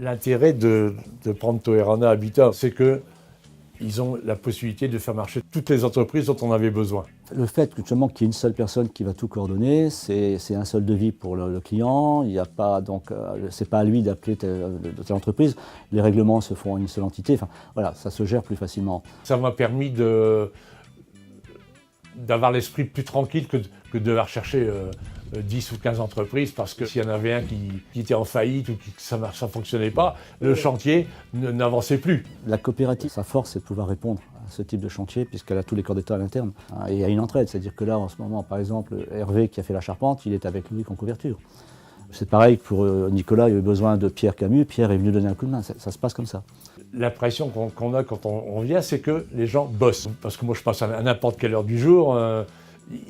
L'intérêt de prendre Toerana Habitat, c'est qu'ils ont la possibilité de faire marcher toutes les entreprises dont on avait besoin. Le fait justement qu'il y ait une seule personne qui va tout coordonner, c'est un seul devis pour le client. Il n'y a pas donc, c'est pas à lui d'appeler telle entreprise. Les règlements se font en une seule entité. Enfin, voilà, ça se gère plus facilement. Ça m'a permis d'avoir l'esprit plus tranquille que de devoir chercher 10 ou 15 entreprises, parce que s'il y en avait un qui était en faillite ou que ça ne fonctionnait pas, le chantier n'avançait plus. La coopérative, sa force, c'est de pouvoir répondre à ce type de chantier, puisqu'elle a tous les corps d'État à l'interne. Et il y a une entraide, c'est-à-dire que là, en ce moment, par exemple, Hervé qui a fait la charpente, il est avec lui en couverture. C'est pareil pour Nicolas, il a eu besoin de Pierre Camus, Pierre est venu donner un coup de main, ça se passe comme ça. L'impression qu'on a quand on vient, c'est que les gens bossent. Parce que moi, je passe à n'importe quelle heure du jour,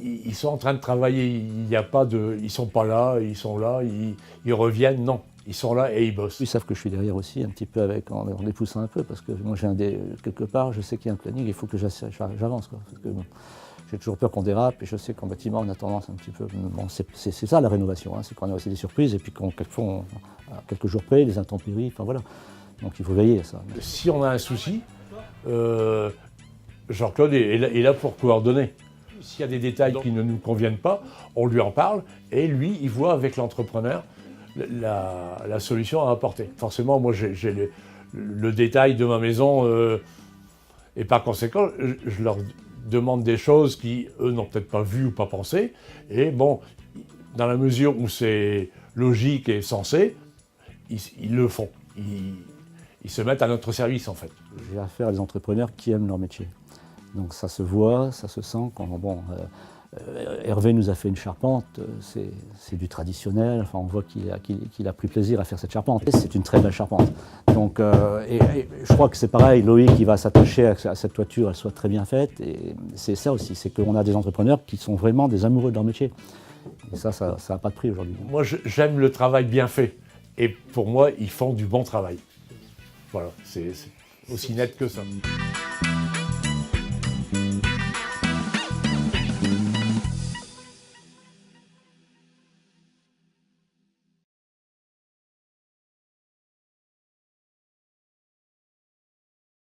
ils sont en train de travailler, il n'y a pas de... Ils sont pas là, ils sont là, ils reviennent, non. Ils sont là et ils bossent. Ils savent que je suis derrière aussi, un petit peu en les poussant un peu, parce que moi, quelque part, je sais qu'il y a un planning, il faut que j'avance, quoi. Parce que bon, j'ai toujours peur qu'on dérape, et je sais qu'en bâtiment, on a tendance un petit peu... Bon, c'est ça la rénovation, hein, c'est qu'on a aussi des surprises, et puis quelquefois, à quelques jours près, les intempéries, enfin voilà. Donc il faut veiller à ça. Si on a un souci, Jean-Claude est là pour coordonner. S'il y a des détails qui ne nous conviennent pas, on lui en parle, et lui, il voit avec l'entrepreneur la solution à apporter. Forcément, moi, j'ai le détail de ma maison, et par conséquent, je leur demande des choses qui, eux, n'ont peut-être pas vu ou pas pensé. Et bon, dans la mesure où c'est logique et sensé, ils le font. Ils se mettent à notre service, en fait. J'ai affaire à des entrepreneurs qui aiment leur métier. Donc ça se voit, ça se sent. Hervé nous a fait une charpente, c'est du traditionnel. Enfin, on voit qu'il a pris plaisir à faire cette charpente. C'est une très belle charpente. Donc, et je crois que c'est pareil, Loïc qui va s'attacher à cette toiture, elle soit très bien faite. Et c'est ça aussi, c'est qu'on a des entrepreneurs qui sont vraiment des amoureux de leur métier. Et ça n'a pas de prix aujourd'hui. Moi, j'aime le travail bien fait. Et pour moi, ils font du bon travail. Voilà, c'est aussi net que ça.